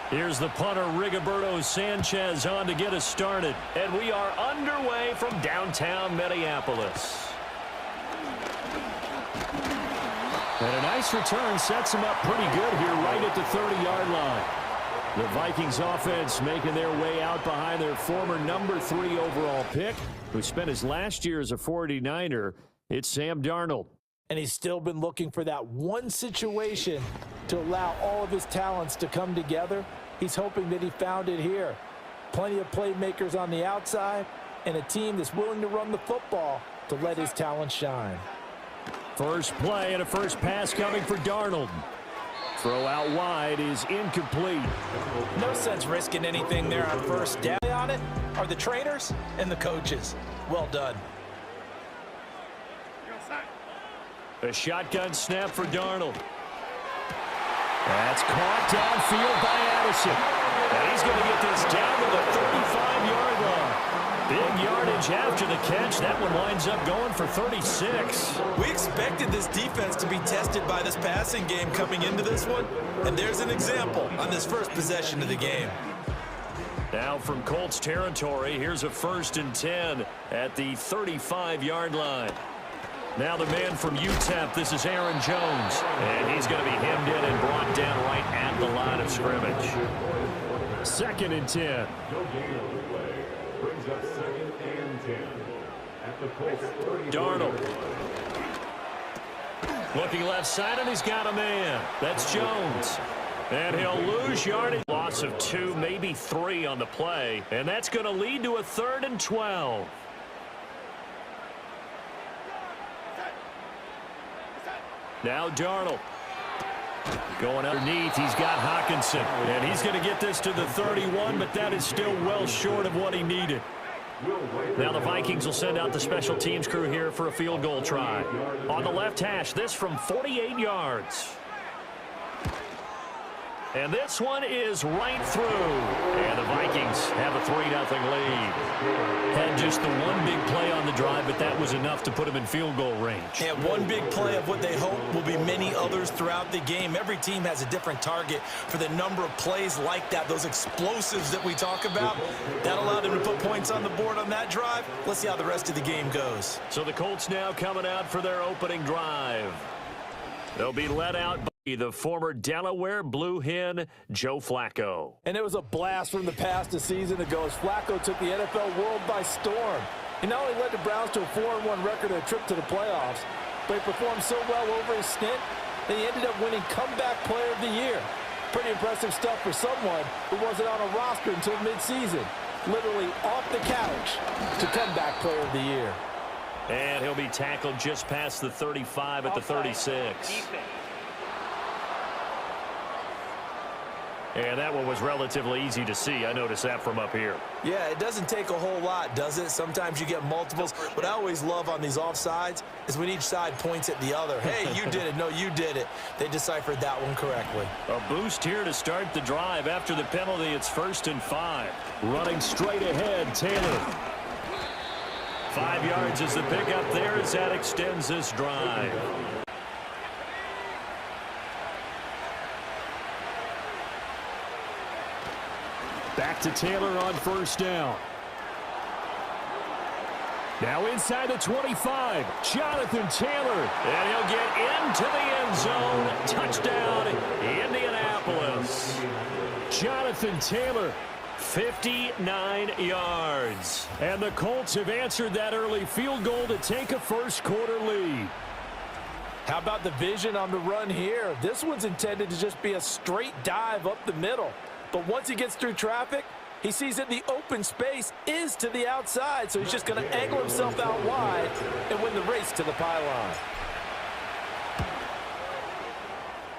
Here's the punter, Rigoberto Sanchez, on to get us started. And we are underway from downtown Minneapolis. And a nice return sets him up pretty good here right at the 30-yard line. The Vikings offense making their way out behind their former number 3 overall pick, who spent his last year as a 49er. It's Sam Darnold. And he's still been looking for that one situation to allow all of his talents to come together. He's hoping that he found it here. Plenty of playmakers on the outside and a team that's willing to run the football to let his talent shine. First play and a first pass coming for Darnold. Throw out wide is incomplete. No sense risking anything there on first down. On it are the trainers and the coaches. Well done. A shotgun snap for Darnold. That's caught downfield by Addison. And he's going to get this down to the 35-yard line. Big yardage after the catch. That one winds up going for 36. We expected this defense to be tested by this passing game coming into this one. And there's an example on this first possession of the game. Now from Colts territory, here's a 1st and 10 at the 35-yard line. Now the man from UTEP, this is Aaron Jones. And he's going to be hemmed in and brought down right at the line of scrimmage. 2nd and 10. Brings up 2nd and 10 at the Colts 30. Darnold. Looking left side, and he's got a man. That's Jones. And he'll lose yardage. Loss of 2, maybe 3 on the play. And that's going to lead to a 3rd and 12. Now Darnold. Going underneath, he's got Hockenson. And he's going to get this to the 31, but that is still well short of what he needed. Now the Vikings will send out the special teams crew here for a field goal try. On the left hash, this from 48 yards. And this one is right through. And the Vikings have a 3-0 lead. Had just the one big play on the drive, but that was enough to put them in field goal range. And one big play of what they hope will be many others throughout the game. Every team has a different target for the number of plays like that, those explosives that we talk about. That allowed them to put points on the board on that drive. Let's see how the rest of the game goes. So the Colts now coming out for their opening drive. They'll be led out by the former Delaware Blue Hen, Joe Flacco. And it was a blast from the past a season ago as Flacco took the NFL world by storm. He not only led the Browns to a 4-1 record and a trip to the playoffs, but he performed so well over his stint that he ended up winning Comeback Player of the Year. Pretty impressive stuff for someone who wasn't on a roster until midseason. Literally off the couch to Comeback Player of the Year. And he'll be tackled just past the 35 at the 36. And that one was relatively easy to see. I noticed that from up here. Yeah, it doesn't take a whole lot, does it? Sometimes you get multiples. What I always love on these offsides is when each side points at the other. Hey, you did it. No, you did it. They deciphered that one correctly. A boost here to start the drive. After the penalty, it's 1st and 5. Running straight ahead, Taylor. 5 yards is the pickup there as that extends this drive. Back to Taylor on 1st down. Now inside the 25, Jonathan Taylor. And he'll get into the end zone. Touchdown, Indianapolis. Jonathan Taylor, 59 yards. And the Colts have answered that early field goal to take a first-quarter lead. How about the vision on the run here? This one's intended to just be a straight dive up the middle. But once he gets through traffic, he sees that the open space is to the outside, so he's just going to angle himself out wide and win the race to the pylon.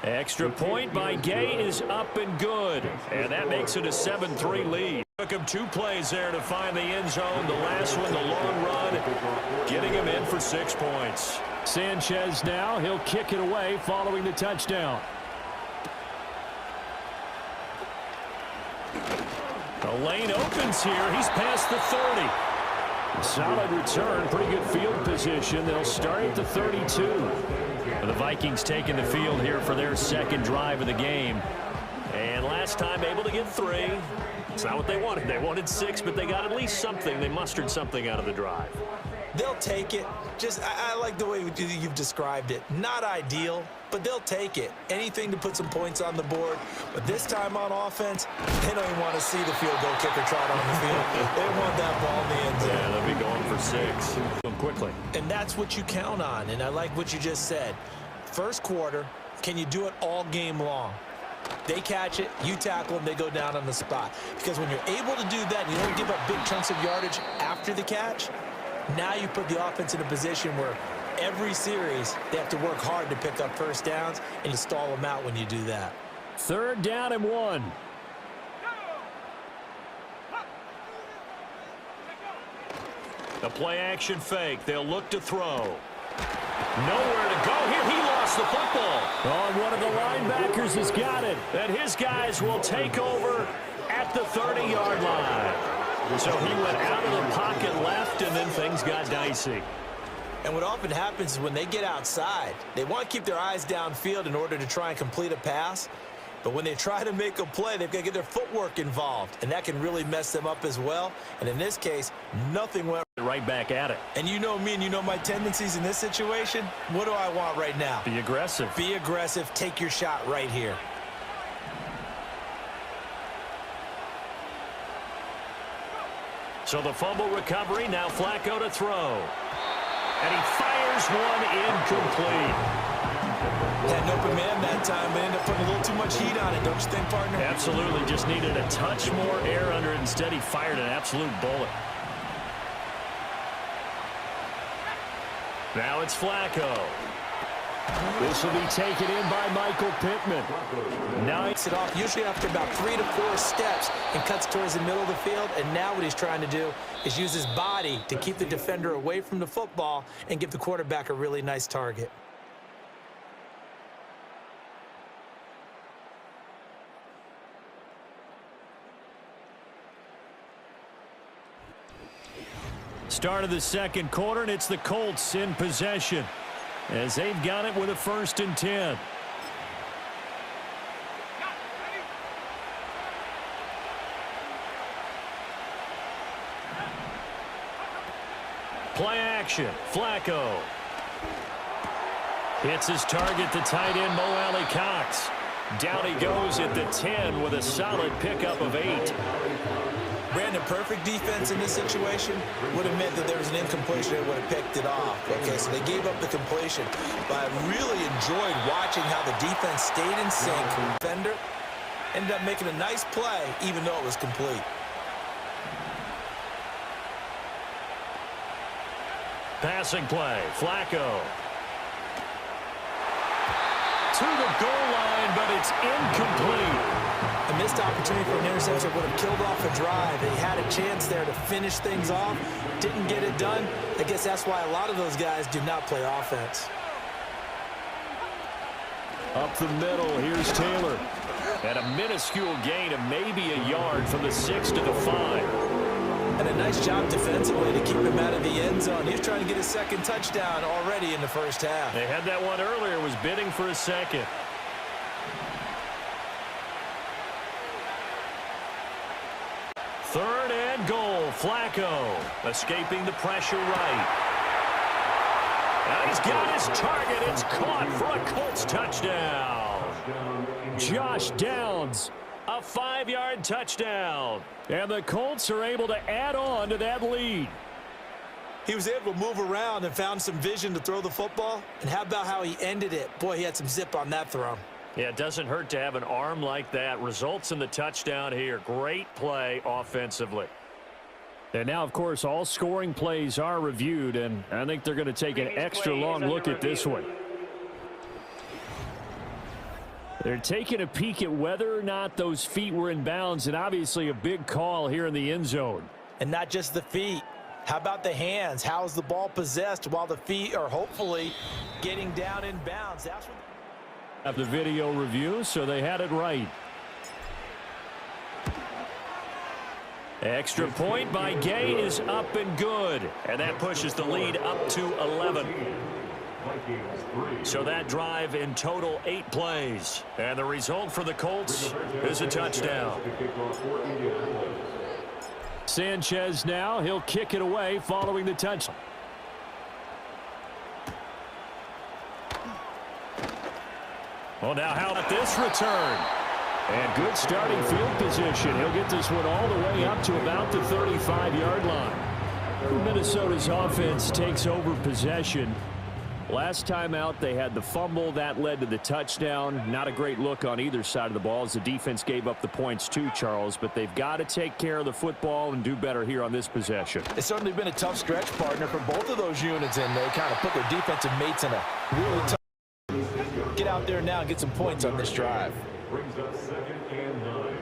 Extra point by Gay is up and good. And that makes it a 7-3 lead. Took him 2 plays there to find the end zone. The last one, the long run, getting him in for 6 points. Sanchez now, he'll kick it away following the touchdown. The lane opens here. He's past the 30. Solid return, pretty good field position. They'll start at the 32. The Vikings taking the field here for their second drive of the game. And last time able to get 3. It's not what they wanted. They wanted 6, but they got at least something. They mustered something out of the drive. They'll take it. I like the way you've described it. Not ideal, but they'll take it. Anything to put some points on the board. But this time on offense, they don't even want to see the field goal kicker trot on the field. They want that ball in the end zone. Yeah, they'll be going for 6. Quickly. And that's what you count on. And I like what you just said. First quarter, can you do it all game long? They catch it, you tackle them, they go down on the spot. Because when you're able to do that, you don't give up big chunks of yardage after the catch. Now you put the offense in a position where every series they have to work hard to pick up first downs and to stall them out when you do that. 3rd down and 1. The play action fake. They'll look to throw. Nowhere to go here. He lost the football. Oh, and one of the linebackers has got it. And his guys will take over at the 30-yard line. So he went out of the pocket left, and then things got dicey. And what often happens is when they get outside, they want to keep their eyes downfield in order to try and complete a pass. But when they try to make a play, they've got to get their footwork involved, and that can really mess them up as well. And in this case, nothing went right back at it. And you know me and you know my tendencies in this situation. What do I want right now? Be aggressive. Be aggressive. Take your shot right here. So the fumble recovery, now Flacco to throw. And he fires one incomplete. Had an open man that time, but ended up putting a little too much heat on it, don't you think, partner? Absolutely. Just needed a touch more air under it. Instead, he fired an absolute bullet. Now it's Flacco. This will be taken in by Michael Pittman. Now Takes it off usually after about 3 to 4 steps and cuts towards the middle of the field. And now what he's trying to do is use his body to keep the defender away from the football and give the quarterback a really nice target. Start of the second quarter, and it's the Colts in possession as they've got it with a 1st and 10. Play action. Flacco hits his target, the tight end, Mo Alley Cox. Down he goes at the 10 with a solid pickup of 8. Brandon, perfect defense in this situation would have meant that there was an incompletion and would have picked it off. Okay, so they gave up the completion. But I really enjoyed watching how the defense stayed in sync. Defender ended up making a nice play, even though it was complete. Passing play, Flacco. To the goal line, but it's incomplete. A missed opportunity for an interception would have killed off a drive. He had a chance there to finish things off. Didn't get it done. I guess that's why a lot of those guys do not play offense. Up the middle, here's Taylor. At a minuscule gain of maybe a yard from the 6 to the 5. And a nice job defensively to keep him out of the end zone. He was trying to get his second touchdown already in the first half. They had that one earlier, was bidding for a second. Third and goal, Flacco escaping the pressure right. And he's got his target. It's caught for a Colts touchdown. Josh Downs, a 5-yard touchdown. And the Colts are able to add on to that lead. He was able to move around and found some vision to throw the football. And how about how he ended it? Boy, he had some zip on that throw. Yeah, it doesn't hurt to have an arm like that. Results in the touchdown here. Great play offensively. And now, of course, all scoring plays are reviewed, and I think they're going to take an extra long look at this one. They're taking a peek at whether or not those feet were in bounds, and obviously a big call here in the end zone. And not just the feet. How about the hands? How is the ball possessed while the feet are hopefully getting down in bounds? That's what of the video review, so they had it right. Extra point by Gay is up and good. And that pushes the lead up to 11. So that drive in total 8 plays. And the result for the Colts is a touchdown. Sanchez now, he'll kick it away following the touchdown. Well, now how about this return? And good starting field position. He'll get this one all the way up to about the 35-yard line. Minnesota's offense takes over possession. Last time out, they had the fumble. That led to the touchdown. Not a great look on either side of the ball as the defense gave up the points too, Charles. But they've got to take care of the football and do better here on this possession. It's certainly been a tough stretch, partner, for both of those units, and they kind of put their defensive mates in a really tough. Get out there now and get some points on this drive. Brings us 2nd and 9.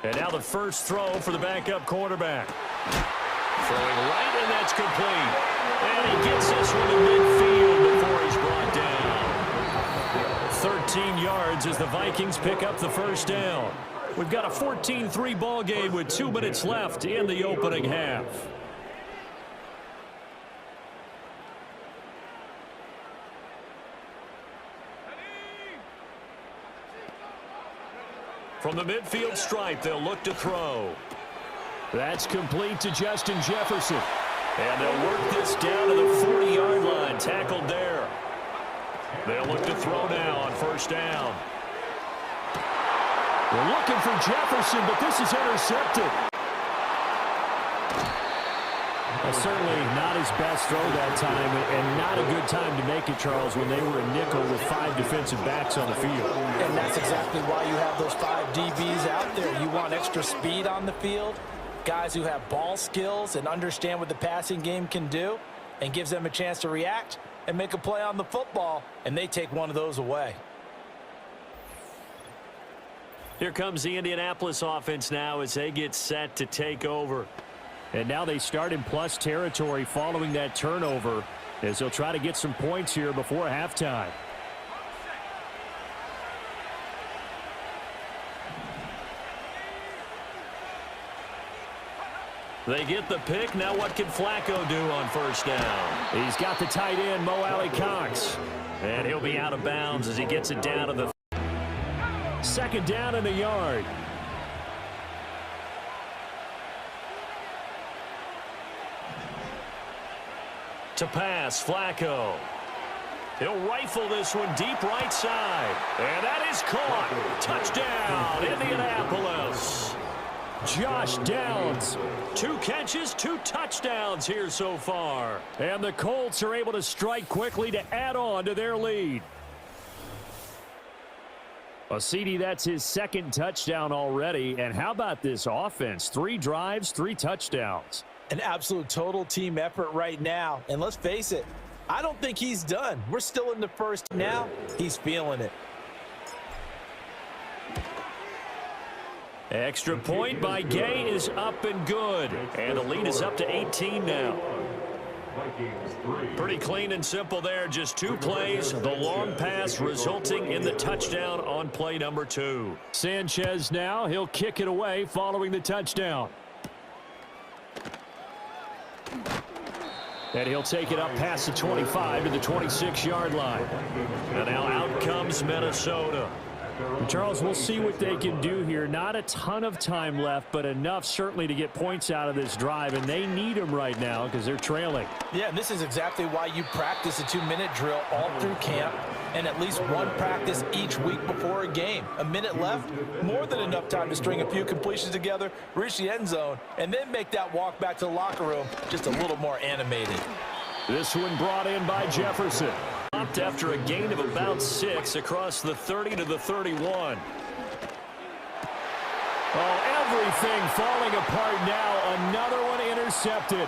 And now the first throw for the backup quarterback. Throwing right, and that's complete. And he gets this one in midfield before he's brought down. 13 yards as the Vikings pick up the first down. We've got a 14-3 ball game with 2 minutes left in the opening half. From the midfield stripe, they'll look to throw. That's complete to Justin Jefferson. And they'll work this down to the 40-yard line. Tackled there. They'll look to throw now on first down. They're looking for Jefferson, but this is intercepted. Well, certainly not his best throw that time, and not a good time to make it, Charles, when they were a nickel with 5 defensive backs on the field. And that's exactly why you have those 5 DBs out there. You want extra speed on the field, guys who have ball skills and understand what the passing game can do, and gives them a chance to react and make a play on the football, and they take one of those away. Here comes the Indianapolis offense now as they get set to take over. And now they start in plus territory following that turnover as they'll try to get some points here before halftime. They get the pick. Now what can Flacco do on first down? He's got the tight end, Mo Alley-Cox. And he'll be out of bounds as he gets it down to the 2nd down and a yard. To pass, Flacco. He'll rifle this one deep right side. And that is caught. Touchdown, Indianapolis. Josh Downs. 2 catches, 2 touchdowns here so far. And the Colts are able to strike quickly to add on to their lead. Well, CD, that's his 2nd touchdown already. And how about this offense? 3 drives, 3 touchdowns. An absolute total team effort right now. And let's face it, I don't think he's done. We're still in the first now. He's feeling it. Extra point by Gay is up and good. And the lead is up to 18 now. Pretty clean and simple there. Just 2 plays. The long pass resulting in the touchdown on play number 2. Sanchez now. He'll kick it away following the touchdown. And he'll take it up past the 25 to the 26-yard line. And now out comes Minnesota. Charles, we'll see what they can do here. Not a ton of time left, but enough certainly to get points out of this drive, and they need them right now because they're trailing. Yeah, and this is exactly why you practice a 2-minute drill all through camp and at least 1 practice each week before a game. A minute left, more than enough time to string a few completions together, reach the end zone, and then make that walk back to the locker room just a little more animated. This one brought in by Jefferson. After a gain of about 6 across the 30 to the 31. Oh, everything falling apart now. Another one intercepted.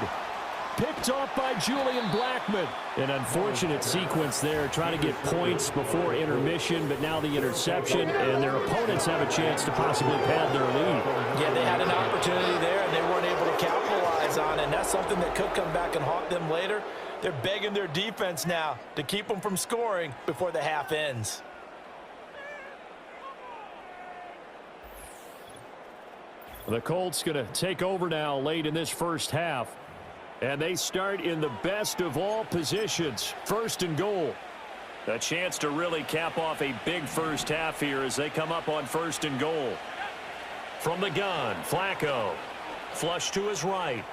Picked off by Julian Blackmon. An unfortunate sequence there, trying to get points before intermission, but now the interception, and their opponents have a chance to possibly pad their lead. Yeah, they had an opportunity there, and they weren't able to capitalize on it, and that's something that could come back and haunt them later. They're begging their defense now to keep them from scoring before the half ends. The Colts going to take over now late in this first half. And they start in the best of all positions, 1st and goal. A chance to really cap off a big first half here as they come up on 1st and goal. From the gun, Flacco. Flush to his right.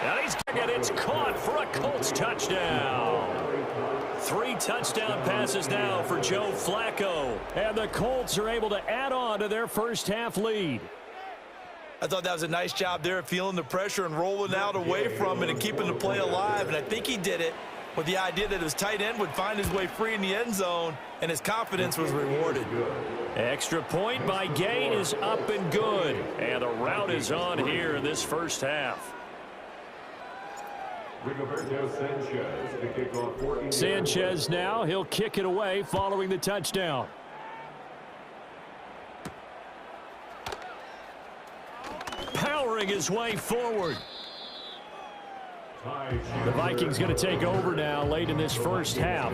And it's caught for a Colts touchdown. 3 touchdown passes now for Joe Flacco. And the Colts are able to add on to their first half lead. I thought that was a nice job there, feeling the pressure and rolling out away from it and keeping the play alive. And I think he did it with the idea that his tight end would find his way free in the end zone, and his confidence was rewarded. Extra point by Gay is up and good. And the route is on here in this first half. Sanchez now, he'll kick it away following the touchdown. Powering his way forward. The Vikings going to take over now late in this first half.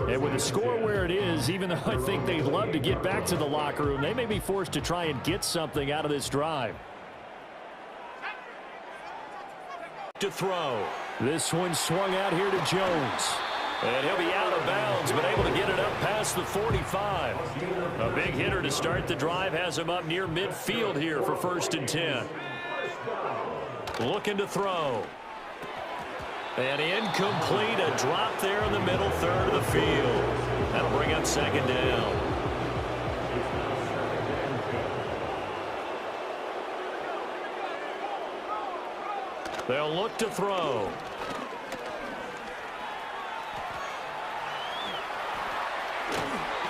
And with the score where it is, even though I think they'd love to get back to the locker room, they may be forced to try and get something out of this drive. To throw. This one swung out here to Jones. And he'll be out of bounds, but able to get it up past the 45. A big hitter to start the drive has him up near midfield here for 1st and 10. Looking to throw. And incomplete, a drop there in the middle third of the field. That'll bring up 2nd down. They'll look to throw.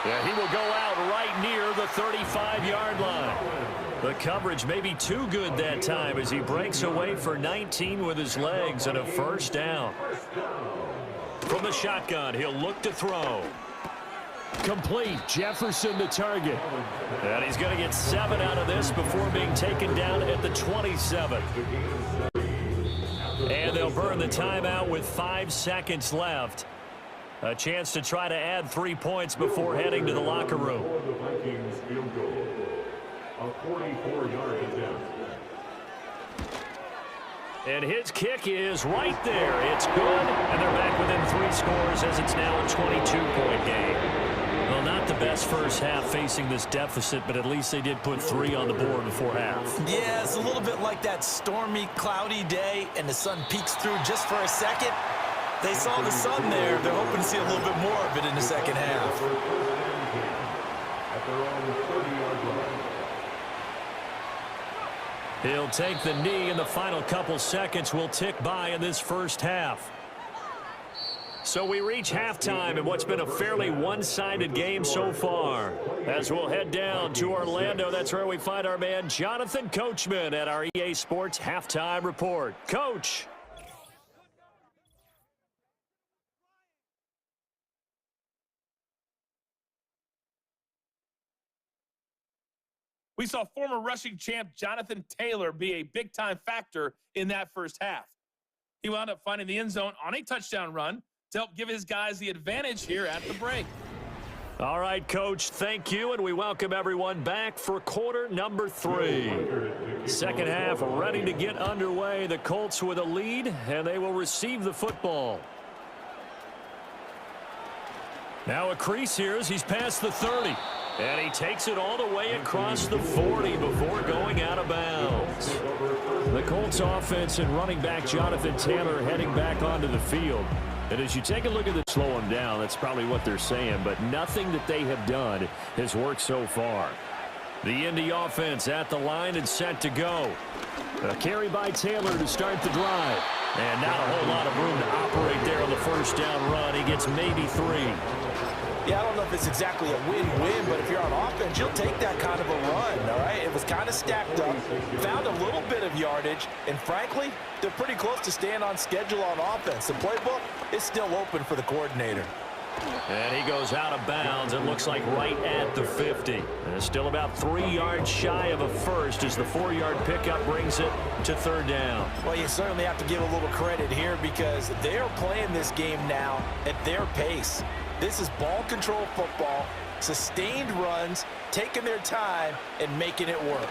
Yeah, he will go out right near the 35-yard line. The coverage may be too good that time as he breaks away for 19 with his legs and a 1st down. From the shotgun, he'll look to throw. Complete. Jefferson the target. And he's going to get 7 out of this before being taken down at the 27. And they'll burn the timeout with 5 seconds left. A chance to try to add 3 points before heading to the locker room. The Vikings field goal. A 44-yard attempt. And his kick is right there. It's good, and they're back within 3 scores as it's now a 22-point game. Well, not the best first half facing this deficit, but at least they did put 3 on the board before half. Yeah, it's a little bit like that stormy, cloudy day, and the sun peeks through just for a second. They saw the sun there. They're hoping to see a little bit more of it in the second half. At their own 30-yard line. He'll take the knee, and the final couple seconds will tick by in this first half. So we reach halftime in what's been a fairly one-sided game so far. As we'll head down to Orlando, that's where we find our man Jonathan Coachman at our EA Sports Halftime Report. Coach. We saw former rushing champ Jonathan Taylor be a big-time factor in that first half. He wound up finding the end zone on a touchdown run to help give his guys the advantage here at the break. All right, Coach, thank you, and we welcome everyone back for quarter number 3. Second half ready to get underway. The Colts with a lead, and they will receive the football. Now a crease here as he's past the 30. And he takes it all the way across the 40 before going out of bounds. The Colts offense and running back Jonathan Taylor heading back onto the field. And as you take a look at the slow him down, that's probably what they're saying, but nothing that they have done has worked so far. The IND offense at the line and set to go. A carry by Taylor to start the drive. And not a whole lot of room to operate there on the first down run. He gets maybe 3. Yeah, I don't know if it's exactly a win-win, but if you're on offense, you'll take that kind of a run, all right? It was kind of stacked up, found a little bit of yardage, and frankly, they're pretty close to staying on schedule on offense. The playbook is still open for the coordinator. And he goes out of bounds, it looks like right at the 50. And still about 3 yards shy of a first as the 4-yard pickup brings it to third down. Well, you certainly have to give a little credit here because they're playing this game now at their pace. This is ball control football, sustained runs, taking their time, and making it work.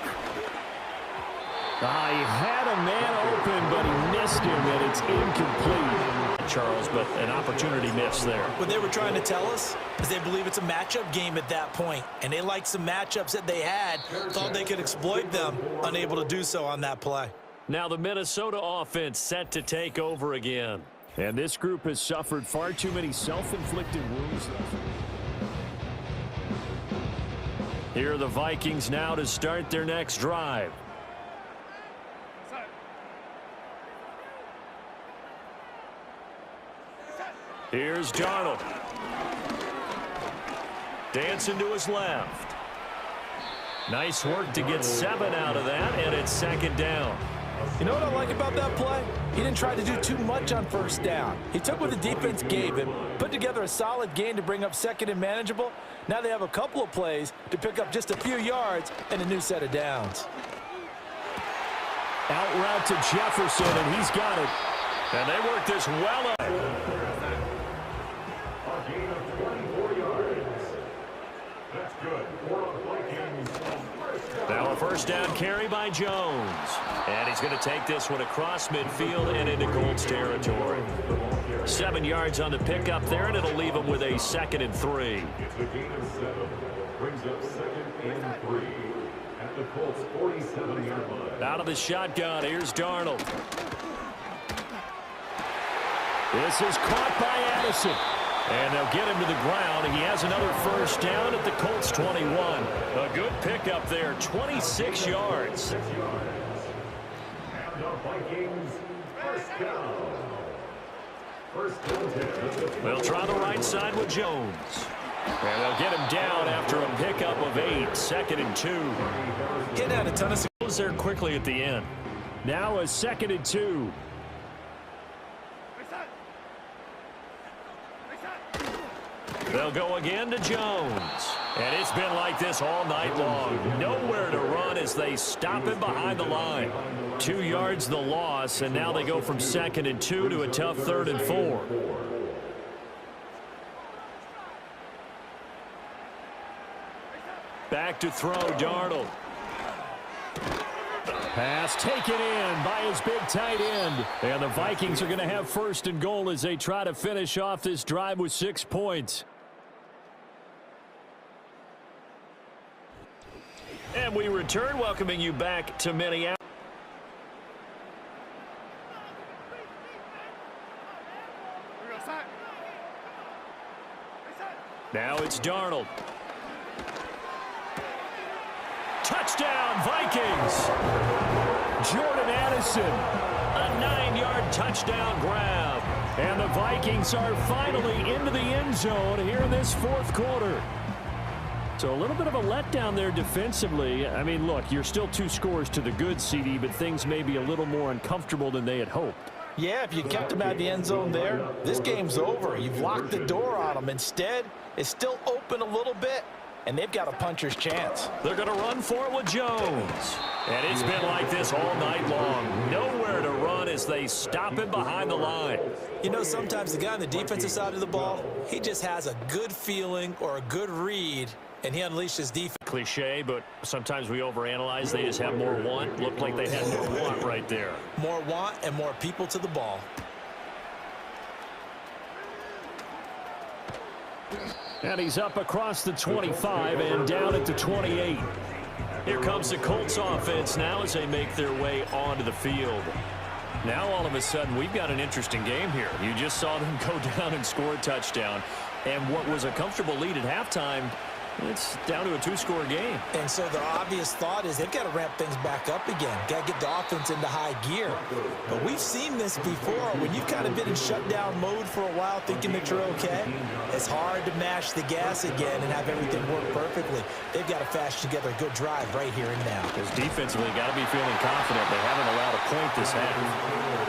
He had a man open, but he missed him, and it's incomplete. Charles, but an opportunity miss there. What they were trying to tell us is they believe it's a matchup game at that point, and they liked some matchups that they had, thought they could exploit them, unable to do so on that play. Now the Minnesota offense set to take over again. And this group has suffered far too many self-inflicted wounds. Here are the Vikings now to start their next drive. Here's Darnold. Dancing to his left. Nice work to get 7 out of that, and it's second down. You know what I like about that play? He didn't try to do too much on first down. He took what the defense gave him, put together a solid gain to bring up second and manageable. Now they have a couple of plays to pick up just a few yards and a new set of downs. Out route to Jefferson, and he's got it. And they work this well up. A gain of 24 yards. That's good for the Vikings. Now a first down carry by Jones. And he's going to take this one across midfield and into Colts territory. 7 yards on the pickup there, and it'll leave him with a 2nd and 3. It's a gain of 7. Brings up 2nd and 3 at the Colts 47-yard line. Out of the shotgun, here's Darnold. This is caught by Addison. And they'll get him to the ground. He has another first down at the Colts 21. A good pickup there, 26 yards. And the Vikings first down. First down. They'll try the right side with Jones. And they'll get him down after a pickup of 8, 2nd and 2. Getting out a ton of Goes there quickly at the end. Now a 2nd and 2. They'll go again to Jones. And it's been like this all night long. Nowhere to run as they stop him behind the line. 2 yards the loss, and now they go from 2nd and 2 to a tough 3rd and 4. Back to throw, Darnold. Pass taken in by his big tight end. And the Vikings are going to have 1st and goal as they try to finish off this drive with 6 points. And we return, welcoming you back to Minneapolis. Now it's Darnold. Touchdown, Vikings! Jordan Addison, a 9-yard touchdown grab. And the Vikings are finally into the end zone here in this 4th quarter. So a little bit of a letdown there defensively. I mean, look, you're still 2 scores to the good, CD, but things may be a little more uncomfortable than they had hoped. Yeah, if you kept him out of the end zone there, this game's over. You've locked the door on him. Instead, it's still open a little bit, and they've got a puncher's chance. They're going to run for it with Jones. And it's been like this all night long. Nowhere to run as they stop him behind the line. You know, sometimes the guy on the defensive side of the ball, he just has a good feeling or a good read, and he unleashes defense. Cliche, but sometimes we overanalyze. They just have more want. Looked like they had more want right there. More want and more people to the ball. And he's up across the 25 and down at the 28. Here comes the Colts offense now as they make their way onto the field. Now all of a sudden we've got an interesting game here. You just saw them go down and score a touchdown. And what was a comfortable lead at halftime, it's down to a 2-score game. And so the obvious thought is they've got to ramp things back up again. Got to get the offense into high gear. But we've seen this before. When you've kind of been in shutdown mode for a while thinking that you're okay, it's hard to mash the gas again and have everything work perfectly. They've got to fashion together a good drive right here and now. Because defensively, got to be feeling confident. They haven't allowed a point this half.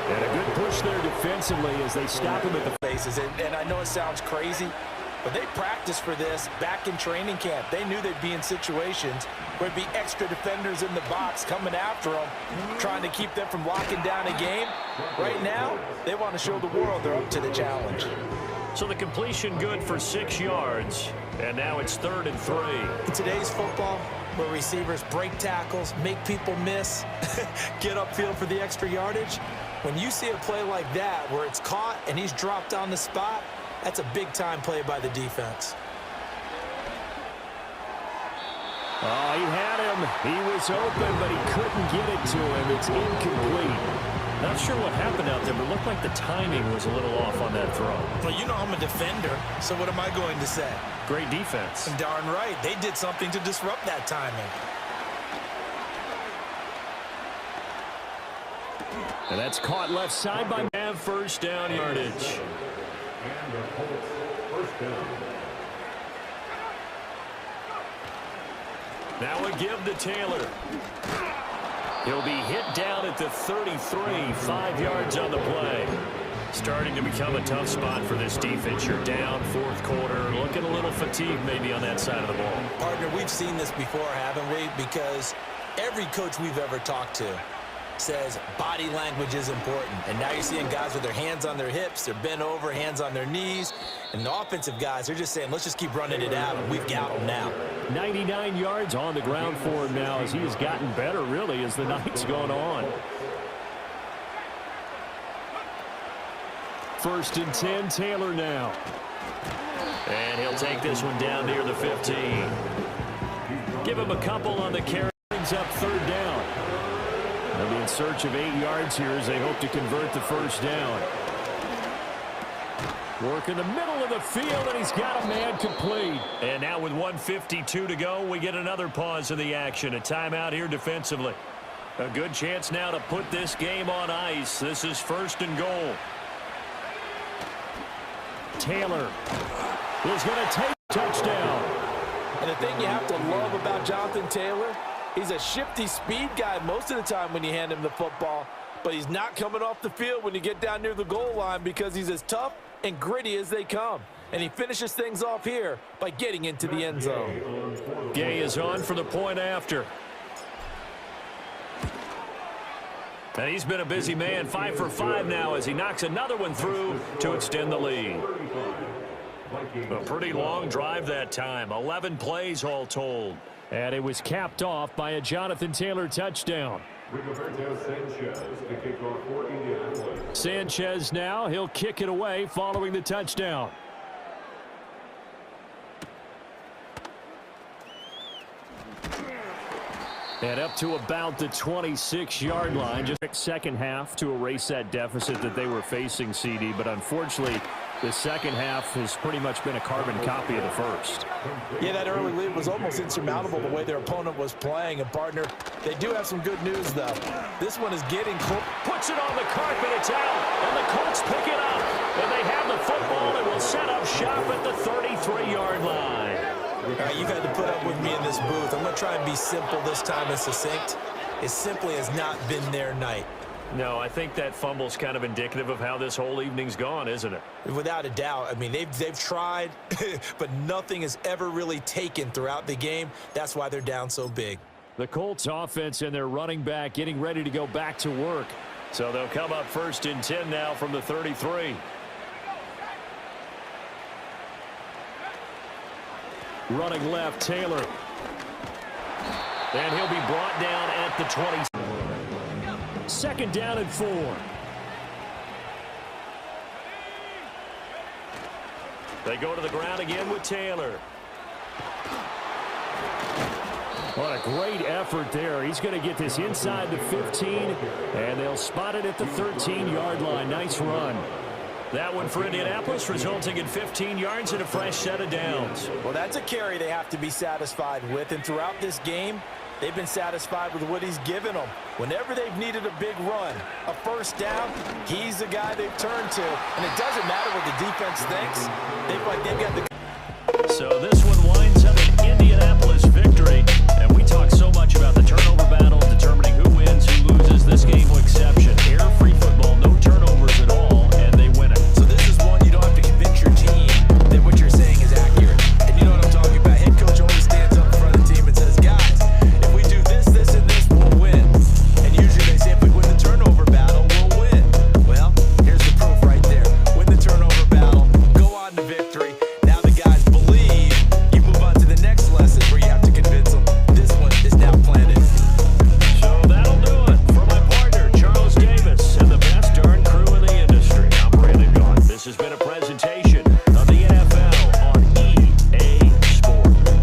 And a good push there defensively as they stop him at the faces. And I know it sounds crazy, But they practiced for this back in training camp. They knew they'd be in situations where there'd be extra defenders in the box coming after them, trying to keep them from locking down a game. Right now, they want to show the world they're up to the challenge. So the completion good for 6 yards, and now it's 3rd and 3. In today's football, where receivers break tackles, make people miss, get upfield for the extra yardage, when you see a play like that where it's caught and he's dropped on the spot, that's a big-time play by the defense. Oh, he had him. He was open, but he couldn't get it to him. It's incomplete. Not sure what happened out there, but it looked like the timing was a little off on that throw. Well, you know I'm a defender, so what am I going to say? Great defense. Darn right. They did something to disrupt that timing. And that's caught left side by Mav. First down yardage. And the Colts first down. Now we give to Taylor. He'll be hit down at the 33, 5 yards on the play. Starting to become a tough spot for this defense. You're down 4th quarter, looking a little fatigued maybe on that side of the ball. Partner, we've seen this before, haven't we? Because every coach we've ever talked to says body language is important. And now you're seeing guys with their hands on their hips, they're bent over, hands on their knees. And the offensive guys, they're just saying, let's just keep running it out, and we've got them now. 99 yards on the ground for him now as he has gotten better, really, as the night's gone on. 1st and 10, Taylor now. And he'll take this one down near the 15. Give him a couple on the carry. Brings up 3rd down. They'll be in search of 8 yards here as they hope to convert the 1st down. Work in the middle of the field, and he's got a man complete. And now with 1:52 to go, we get another pause in the action. A timeout here defensively. A good chance now to put this game on ice. This is 1st and goal. Taylor is going to take a touchdown. And the thing you have to love about Jonathan Taylor, he's a shifty speed guy most of the time when you hand him the football, but he's not coming off the field when you get down near the goal line because he's as tough and gritty as they come. And he finishes things off here by getting into the end zone. Gay is on for the point after. And he's been a busy man, 5 for 5 now as he knocks another one through to extend the lead. A pretty long drive that time, 11 plays all told. And it was capped off by a Jonathan Taylor touchdown. Sanchez now, he'll kick it away following the touchdown. And up to about the 26-yard line. Just second half to erase that deficit that they were facing, CD. But unfortunately, the second half has pretty much been a carbon copy of the first. Yeah, that early lead was almost insurmountable the way their opponent was playing. And, partner, they do have some good news, though. This one is getting close. Puts it on the carpet. It's out. And the Colts pick it up. And they have the football and will set up shop at the 33-yard line. All right, you've had to put up with me in this booth. I'm going to try and be simple this time and succinct. It simply has not been their night. No, I think that fumble's kind of indicative of how this whole evening's gone, isn't it? Without a doubt. I mean, they've tried, but nothing has ever really taken throughout the game. That's why they're down so big. The Colts offense and their running back getting ready to go back to work. So they'll come up 1st and 10 now from the 33. Running left, Taylor. And he'll be brought down at the 20. 2nd down and 4. They go to the ground again with Taylor. What a great effort there. He's going to get this inside the 15, and they'll spot it at the 13-yard line. Nice run. That one for Indianapolis, resulting in 15 yards and a fresh set of downs. Well, that's a carry they have to be satisfied with, and throughout this game, they've been satisfied with what he's given them. Whenever they've needed a big run, a 1st down, he's the guy they've turned to. And it doesn't matter what the defense thinks. They've got the... So this one winds up an Indianapolis victory. And we talk so much about the turnover battle, determining who wins, who loses. This game will exception.